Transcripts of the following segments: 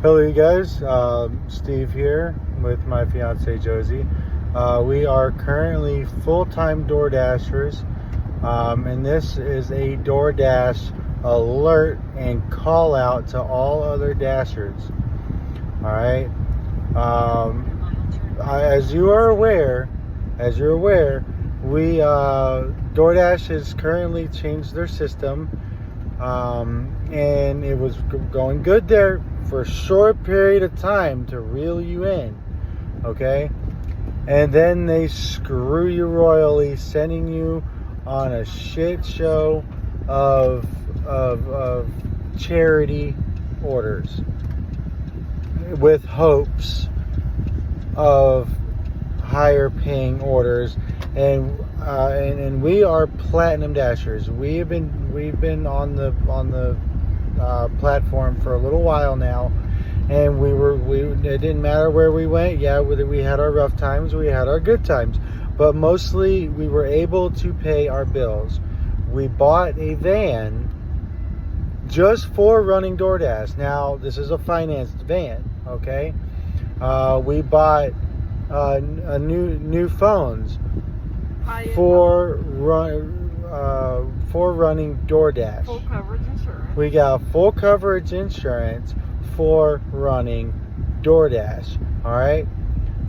Hello, you guys. Steve here with my fiance Josie. We are currently full-time Doordashers, and this is a Doordash alert and call out to all other Dashers. All right. As you're aware, we Doordash has currently changed their system, and it was going good there for a short period of time to reel you in, okay? And then they screw you royally, sending you on a shit show of charity orders with hopes of higher paying orders, and we are platinum dashers. We've been on the platform for a little while now, and it didn't matter where we went. Yeah, we had our rough times, we had our good times, but mostly we were able to pay our bills. We bought a van just for running DoorDash. Now this is a financed van, okay? We bought new phones for running DoorDash. Full coverage insurance. We got full coverage insurance for running DoorDash. All right,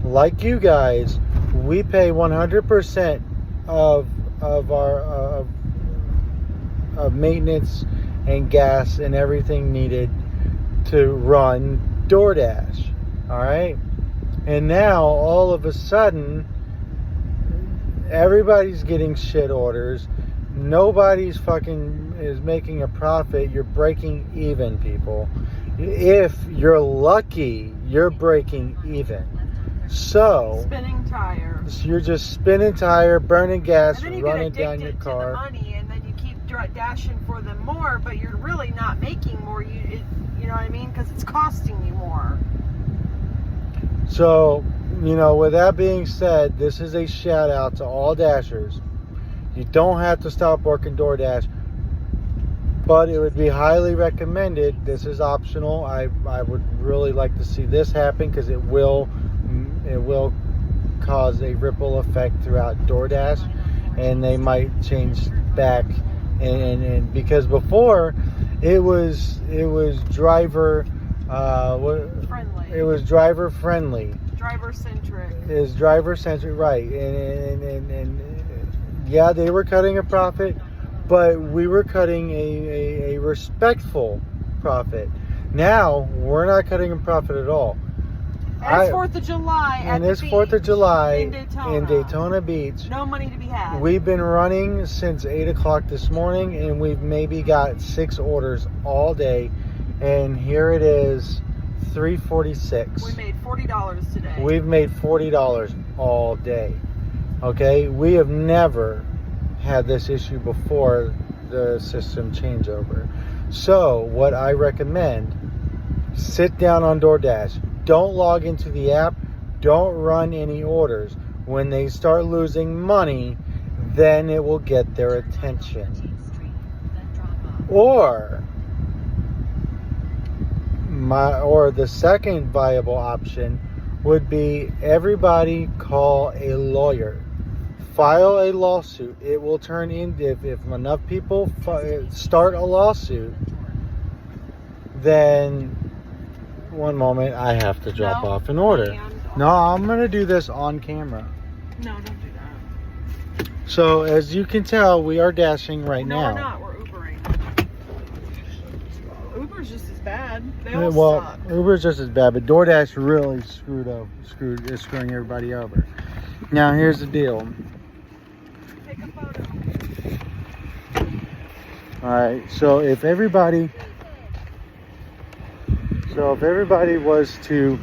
like you guys, we pay 100% of our maintenance and gas and everything needed to run DoorDash. All right, and now all of a sudden, everybody's getting shit orders. Nobody's fucking is making a profit. You're breaking even, people. If you're lucky, you're breaking even. So spinning tires. So you're just spinning tire, burning gas, and then running down your car. To the money, and then you keep dashing for them more, but you're really not making more. You know what I mean? Because it's costing you more. So, with that being said, this is a shout out to all Dashers. You don't have to stop working DoorDash, but it would be highly recommended. This is optional. I would really like to see this happen, because it will cause a ripple effect throughout DoorDash, and they might change back. And because before it was driver friendly. It was driver friendly. Driver centric. Is driver centric, right? And yeah, they were cutting a profit, but we were cutting a respectful profit. Now we're not cutting a profit at all. And it's 4th of July and it's 4th of July in Daytona Beach. No money to be had. We've been running since 8 o'clock this morning, and we've maybe got 6 orders all day. And here it is, 3:46. We made $40 today. We've made $40 all day. Okay, we have never had this issue before the system changeover. So what I recommend, sit down on DoorDash. Don't log into the app. Don't run any orders. When they start losing money, then it will get their attention. Or the second viable option would be everybody call a lawyer. File a lawsuit. It will turn into, if enough people start a lawsuit, then one moment, I have to drop off an order. No, I'm going to do this on camera. No, don't do that. So, as you can tell, we are dashing right now. No, we're not. We're Ubering. Uber's just as bad. They all suck. Uber's just as bad, but DoorDash really is screwing everybody over. Now, here's the deal. Take a photo. Alright, so if everybody was to,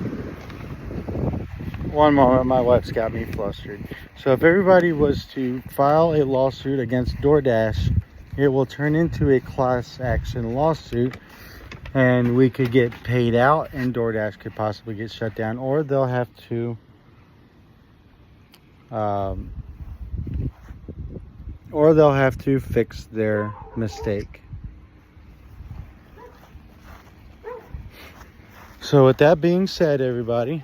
one moment, my wife's got me flustered. So if everybody was to file a lawsuit against DoorDash, it will turn into a class action lawsuit, and we could get paid out, and DoorDash could possibly get shut down, or they'll have to fix their mistake. So with that being said, everybody,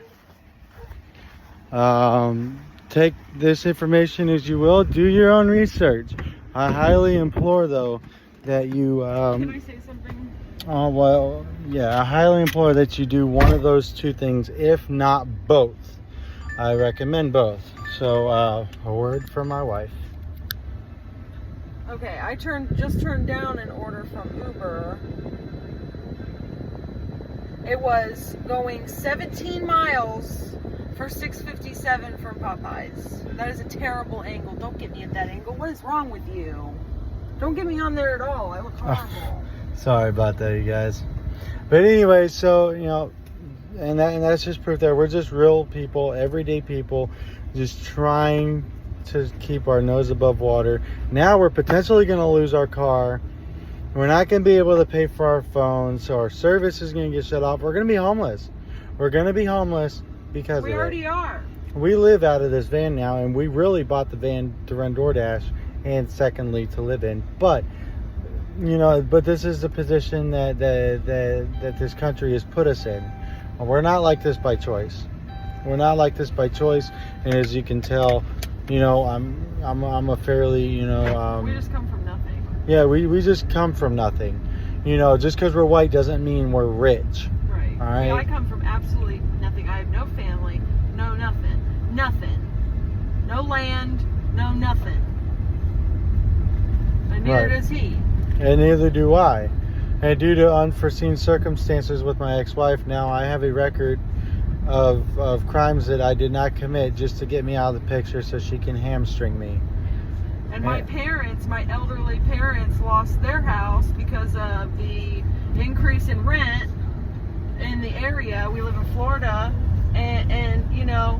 take this information as you will. Do your own research. I highly implore, though, that you... Can I say something? Oh, well, yeah, I highly implore that you do one of those two things, if not both. I recommend both. So, a word from my wife. Okay, I just turned down an order from Uber. It was going 17 miles for $6.57 from Popeyes. That is a terrible angle. Don't get me at that angle. What is wrong with you? Don't get me on there at all. I look horrible. Sorry about that, you guys. But anyway, so, you know, and that's just proof that we're just real people, everyday people, just trying to keep our nose above water. Now we're potentially going to lose our car. We're not going to be able to pay for our phones, so our service is going to get shut off. We're going to be homeless. We're going to be homeless because of it. We already are. We live out of this van now, and we really bought the van to run Doordash and secondly to live in. But, you know, but this is the position that this country has put us in. We're not like this by choice. We're not like this by choice, and as you can tell, you know, I'm a fairly, you know, we just come from nothing. Yeah, we just come from nothing. You know, just because we're white doesn't mean we're rich. Right. All right. Yeah, I come from absolutely nothing. I have no family, no nothing. Nothing. No land, no nothing. And neither does he. And neither do I. And due to unforeseen circumstances with my ex-wife, now I have a record of crimes that I did not commit just to get me out of the picture so she can hamstring me. And my parents, my elderly parents, lost their house because of the increase in rent in the area. We live in Florida, and you know,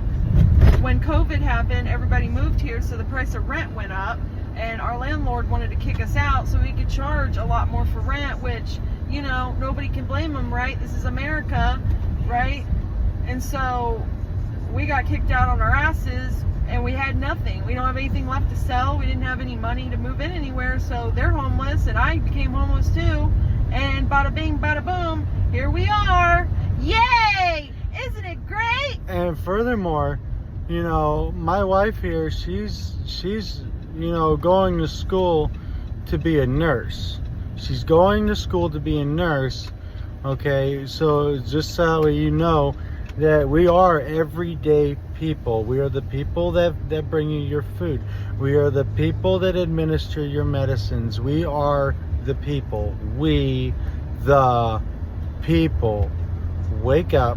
when COVID happened, everybody moved here, so the price of rent went up, and our landlord wanted to kick us out so he could charge a lot more for rent, which, you know, nobody can blame him, right? This is America, right? And so we got kicked out on our asses, and we had nothing. We don't have anything left to sell. We didn't have any money to move in anywhere, so they're homeless, and I became homeless too. And bada bing, bada boom, here we are. Yay! Isn't it great? And furthermore, you know, my wife here, she's you know, going to school to be a nurse. She's going to school to be a nurse. Okay, so just so you know that we are everyday people. We are the people that bring you your food. We are the people that administer your medicines. We are the people. We, the people. Wake up.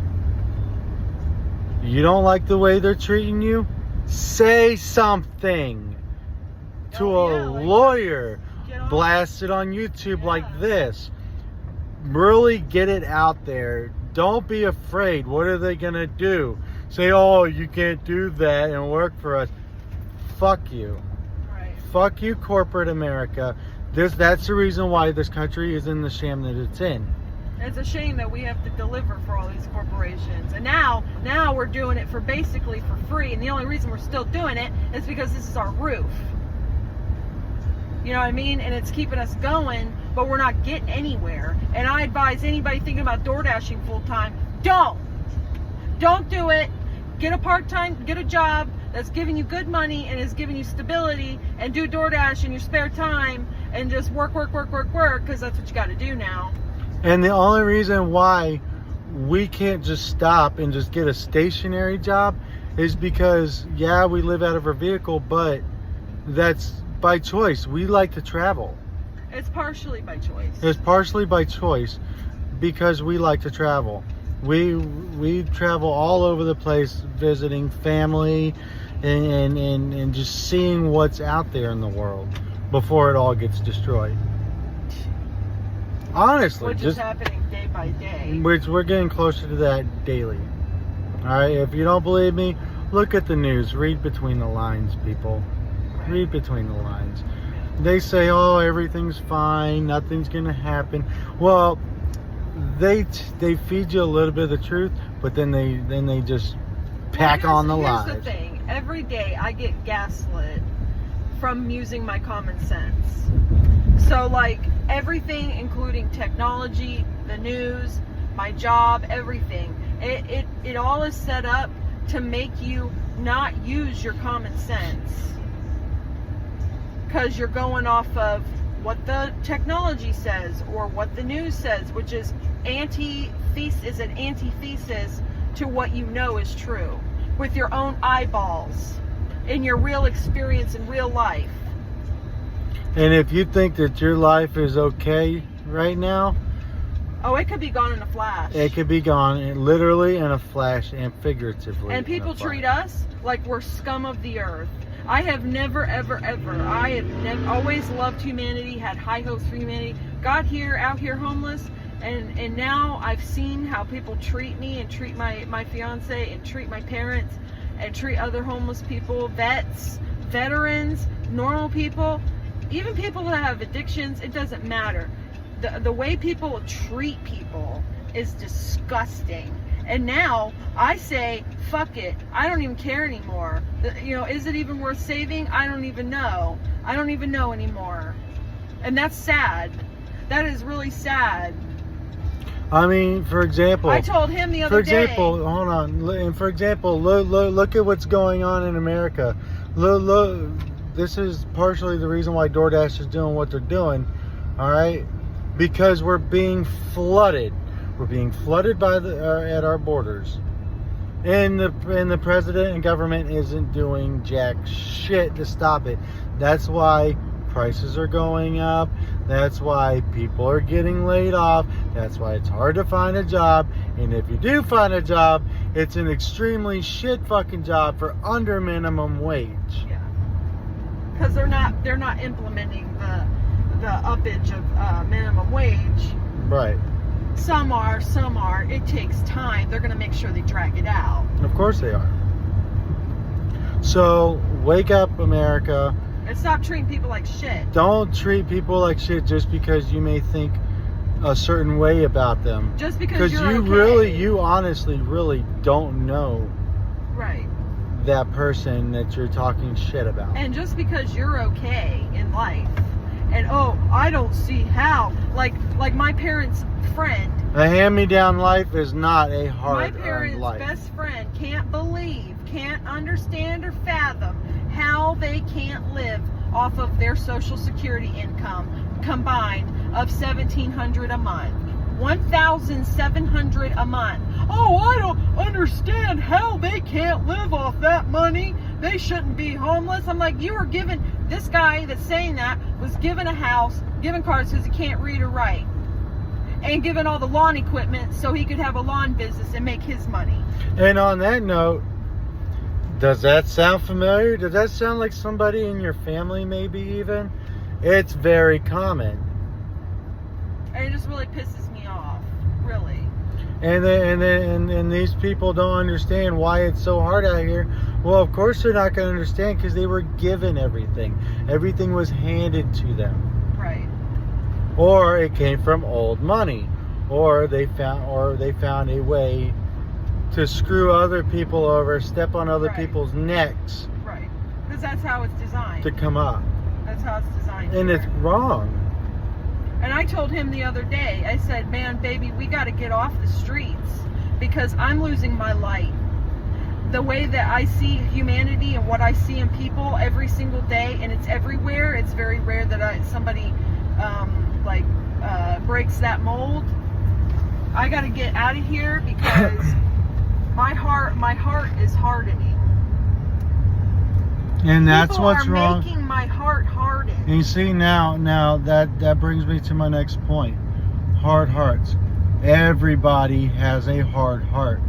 You don't like the way they're treating you? Say something to a lawyer. Blast it on YouTube like this. Really get it out there. Don't be afraid. What are they gonna do? Say, oh, you can't do that and work for us. Fuck you. Right. Fuck you, corporate America. That's the reason why this country is in the sham that it's in. It's a shame that we have to deliver for all these corporations. And now we're doing it for basically for free. And the only reason we're still doing it is because this is our roof. You know what I mean? And it's keeping us going, but we're not getting anywhere. And I advise anybody thinking about DoorDashing full time, don't do it. Get a part-time, get a job that's giving you good money and is giving you stability, and do DoorDash in your spare time and just work, because that's what you got to do now. And the only reason why we can't just stop and just get a stationary job is because, yeah, we live out of our vehicle, but that's by choice. We like to travel. It's partially by choice. It's partially by choice because we like to travel. We travel all over the place visiting family and just seeing what's out there in the world before it all gets destroyed. Honestly, which is happening day by day. Which we're getting closer to that daily. Alright, if you don't believe me, look at the news. Read between the lines, people. Right. Read between the lines. They say, oh, everything's fine, nothing's gonna happen. Well, they feed you a little bit of the truth, but then they just pack on the lies. Here's the thing. Every day I get gaslit from using my common sense. So like everything, including technology, the news, my job, everything. It all is set up to make you not use your common sense, because you're going off of what the technology says or what the news says, which is an antithesis to what you know is true with your own eyeballs in your real experience in real life. And if you think that your life is okay right now, oh, it could be gone in a flash. it could be gone literally in a flash and figuratively. And people treat us like we're scum of the earth. I have never, ever, ever, always loved humanity, had high hopes for humanity, got out here homeless, and now I've seen how people treat me and treat my fiance and treat my parents and treat other homeless people, vets, veterans, normal people, even people that have addictions. It doesn't matter. The way people treat people is disgusting. And now I say, fuck it. I don't even care anymore. Is it even worth saving? I don't even know. I don't even know anymore. And that's sad. That is really sad. I mean, for example, I told him the other day. For example, hold on. And for example, look at what's going on in America. Look, this is partially the reason why Doordash is doing what they're doing. All right, because we're being flooded. We're being flooded by at our borders, and the president and government isn't doing jack shit to stop it. That's why prices are going up. That's why people are getting laid off. That's why it's hard to find a job. And if you do find a job, it's an extremely shit fucking job for under minimum wage. Yeah, because they're not implementing the uppage of minimum wage. Right. Some are. It takes time. They're going to make sure they drag it out. Of course they are. So, wake up, America. And stop treating people like shit. Don't treat people like shit just because you may think a certain way about them. Just because you're you honestly really don't know. Right. That person that you're talking shit about. And just because you're okay in life, and I don't see how, like my parents' friend. A hand-me-down life is not a hard-earned life. My parents' best friend can't understand or fathom how they can't live off of their Social Security income combined of $1,700 a month. $1,700 a month. Oh, I don't understand how they can't live off that money. They shouldn't be homeless. I'm like, you were given, this guy that's saying that was given a house, given cars because he can't read or write, and given all the lawn equipment so he could have a lawn business and make his money. And on that note, does that sound familiar? Does that sound like somebody in your family maybe even? It's very common. And it just really pisses me off, really. And these people don't understand why it's so hard out here. Well, of course they're not going to understand because they were given everything. Everything was handed to them. Right. Or it came from old money, or they found a way to screw other people over, step on other people's necks. Right. Because that's how it's designed. To come up. That's how it's designed. And here. it's wrong. And I told him the other day, I said, man, baby, we got to get off the streets because I'm losing my light. The way that I see humanity and what I see in people every single day, and it's everywhere. It's very rare that somebody breaks that mold. I got to get out of here because my heart is hardening. And that's what's wrong. People are making my heart harden. And you see now that brings me to my next point. Hard hearts. Everybody has a hard heart.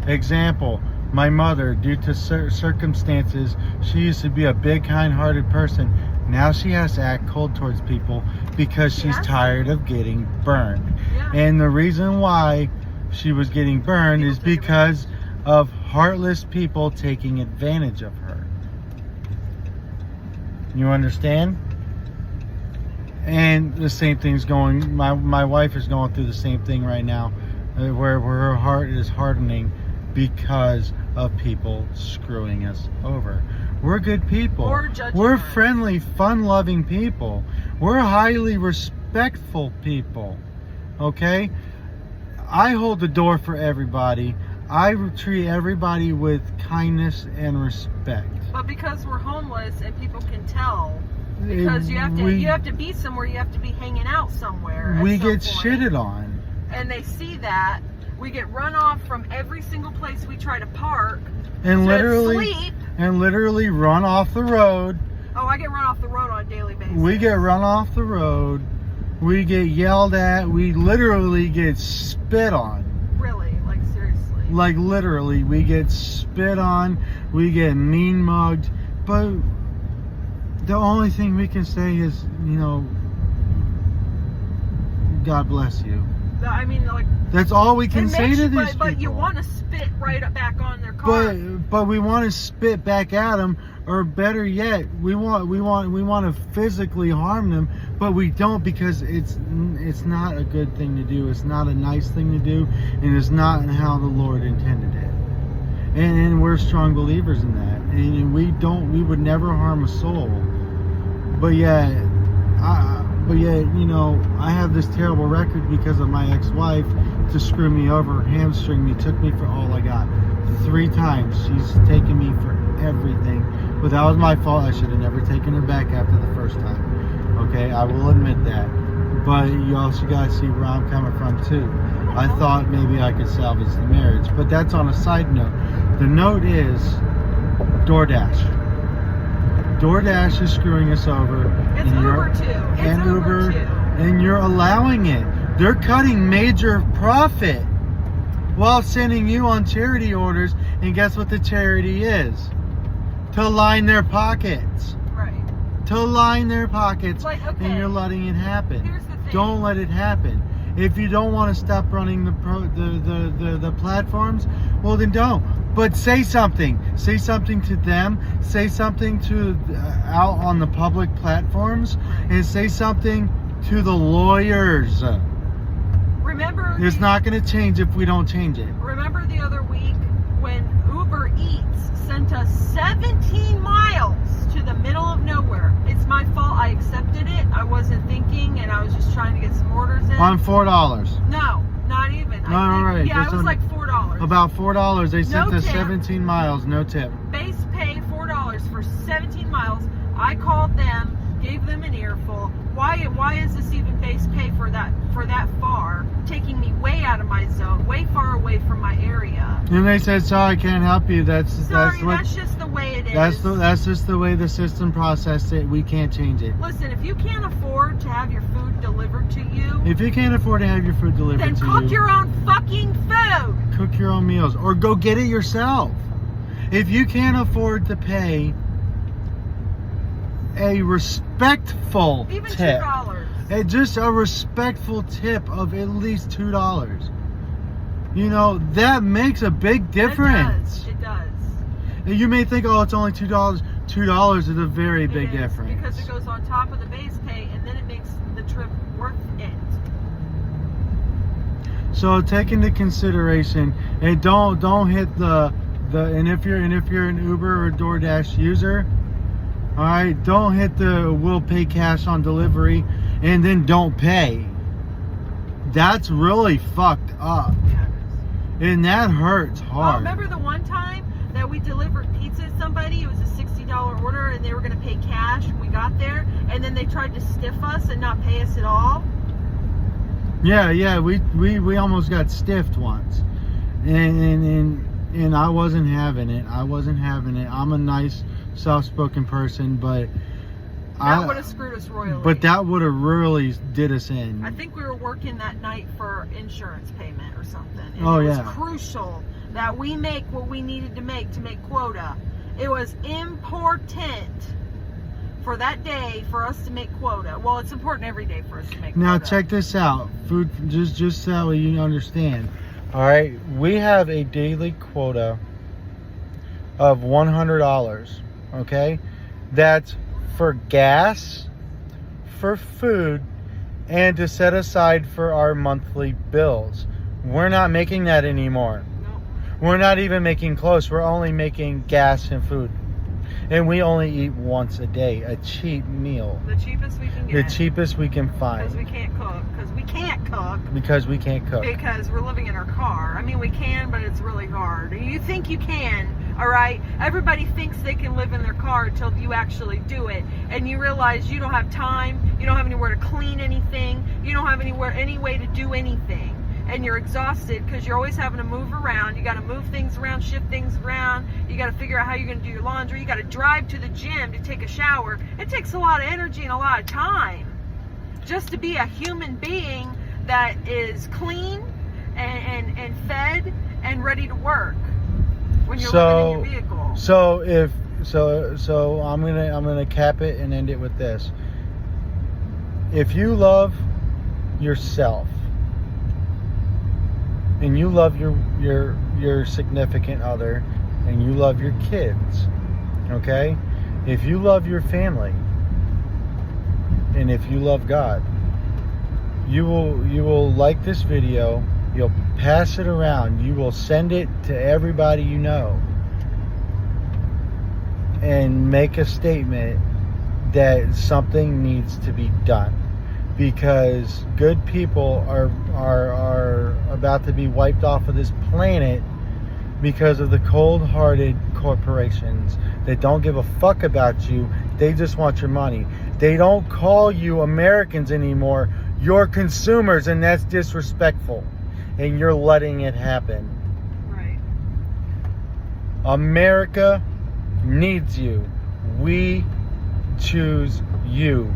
Example, my mother, due to circumstances, she used to be a big, kind-hearted person. Now she has to act cold towards people because she's tired of getting burned. Yeah. And the reason why she was getting burned is because of heartless people taking advantage of her. You understand? And the same thing's going, my wife is going through the same thing right now, where her heart is hardening because of people screwing us over. We're good people. We're friendly, fun-loving people. We're highly respectful people. Okay? I hold the door for everybody. I treat everybody with kindness and respect. But because we're homeless and people can tell, because you have to be somewhere, you have to be hanging out somewhere. We get shitted on. And they see that. We get run off from every single place we try to park. And sleep. literally run off the road. Oh, I get run off the road on a daily basis. We get run off the road. We get yelled at. We literally get spit on. Really? Like, seriously? Like, literally. We get spit on. We get mean mugged. But the only thing we can say is, God bless you. I mean, like... That's all we can say to these people. But you want to spit right back on their car. But we want to spit back at them, or better yet, we want to physically harm them, but we don't, because it's not a good thing to do. It's not a nice thing to do, and it's not how the Lord intended it. And we're strong believers in that. And we would never harm a soul. But yet, I have this terrible record because of my ex-wife to screw me over, hamstring me, took me for all I got. 3 times. She's taken me for everything. But that was my fault. I should have never taken her back after the first time. Okay, I will admit that. But you also got to see where I'm coming from too. I thought maybe I could salvage the marriage. But that's on a side note. The note is Doordash. Doordash is screwing us over. It's Uber too. And Uber too. And you're allowing it. They're cutting major profit while sending you on charity orders. And guess what the charity is? To line their pockets. Right. To line their pockets. Like, okay. And you're letting it happen. Here's the thing. Don't let it happen. If you don't want to stop running the platforms, well then don't. But say something. Say something to them. Say something to out on the public platforms, and say something to the lawyers. Remember, it's not going to change if we don't change it. Remember the other week when Uber Eats sent us 17 miles to the middle of nowhere? It's my fault. I accepted it. I wasn't thinking, and I was just trying to get some orders in. On $4. No, not even. Right. Yeah, it was like $4. About $4. They sent us tip. 17 miles, no tip. Base pay $4 for 17 miles. I called them, gave them an earful. Why is this even base pay for that far? Taking me way out of my zone, way far away from my area. And they said, "Sorry, I can't help you. That's just the way it is. That's just the way the system processed it. We can't change it." Listen, if you can't afford to have your food delivered to you, then cook your own fucking food. Cook your own meals, or go get it yourself. If you can't afford to pay a respectful even tip, $2. Just a respectful tip of at least $2. That makes a big difference. It does. You may think, oh, it's only $2. $2 is a very big difference. Because it goes on top of the base pay, and then it makes the trip worth it. So take into consideration, and don't hit the and if you're an Uber or DoorDash user, all right, don't hit the we'll pay cash on delivery and then don't pay. That's really fucked up. Yeah, it is. And that hurts hard. Oh, remember the one time that we delivered pizza to somebody? It was a $60 order, and they were going to pay cash. We got there, and then they tried to stiff us and not pay us at all. Yeah, we almost got stiffed once, and I wasn't having it. I'm a nice, soft-spoken person, but that would have screwed us royally. But that would have really did us in. I think we were working that night for insurance payment or something. And it was crucial that we make what we needed to make quota. It was important for that day for us to make quota. Well, it's important every day for us to make quota. Now check this out. Food, just so you understand. All right, we have a daily quota of $100. Okay, that's for gas, for food, and to set aside for our monthly bills. We're not making that anymore. No. We're not even making close. We're only making gas and food. And we only eat once a day, a cheap meal. The cheapest we can The get. cheapest we can find. Because we can't cook. Because we can't cook. Because we can't cook. Because we're living in our car. I mean, we can, but it's really hard. You think you can, all right? Everybody thinks they can live in their car until you actually do it. And you realize you don't have time. You don't have anywhere to clean anything. You don't have any way to do anything. And you're exhausted because you're always having to move around. You got to move things around, shift things around. You got to figure out how you're going to do your laundry. You got to drive to the gym to take a shower. It takes a lot of energy and a lot of time just to be a human being that is clean and fed and ready to work when you're living in your vehicle. So I'm gonna cap it and end it with this. If you love yourself and you love your significant other and you love your kids, okay? If you love your family and if you love God, you will like this video, you'll pass it around, you will send it to everybody you know and make a statement that something needs to be done. Because good people are about to be wiped off of this planet because of the cold-hearted corporations that don't give a fuck about you. They just want your money. They don't call you Americans anymore. You're consumers, and that's disrespectful. And you're letting it happen. Right. America needs you. We choose you,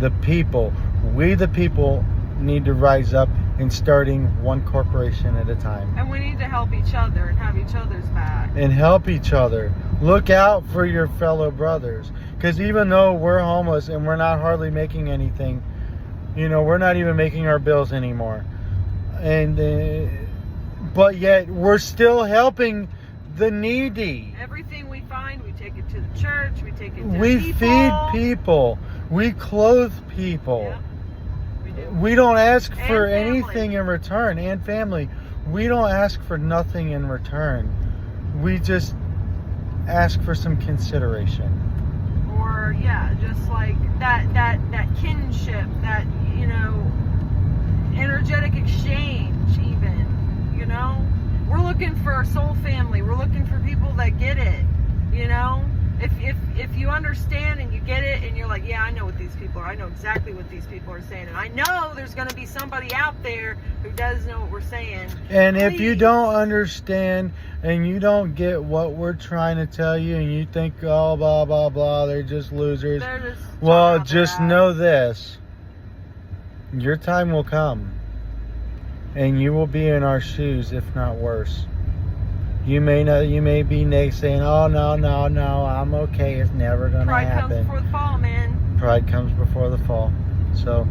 the people. We, the people, need to rise up in starting one corporation at a time. And we need to help each other and have each other's back. And help each other. Look out for your fellow brothers. Because even though we're homeless and we're not hardly making anything, you know, we're not even making our bills anymore. And but yet we're still helping the needy. Everything we find, we take it to the church, we take it to We people. feed people. We clothe people. Yep, we do. We don't ask And for family. anything in return. And family. We don't ask for nothing in return. We just ask for some consideration. Or yeah, just like that kinship, that, you know, energetic exchange even, you know? We're looking for our soul family. We're looking for people that get it, you know? If you understand and you get it and you're like, yeah, I know what these people are. I know exactly what these people are saying. And I know there's going to be somebody out there who does know what we're saying. And if you Please. don't understand and you don't get what we're trying to tell you and you think, oh, blah, blah, blah, they're just losers. They're just Well, talking out their just ass. know this. Your time will come. And you will be in our shoes, if not worse. You may be naysaying, oh, no, I'm okay. It's never going to Pride happen. comes before the fall, man. Pride comes before the fall. So,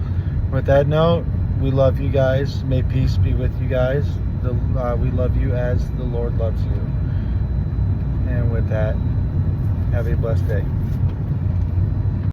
with that note, we love you guys. May peace be with you guys. We love you as the Lord loves you. And with that, have a blessed day.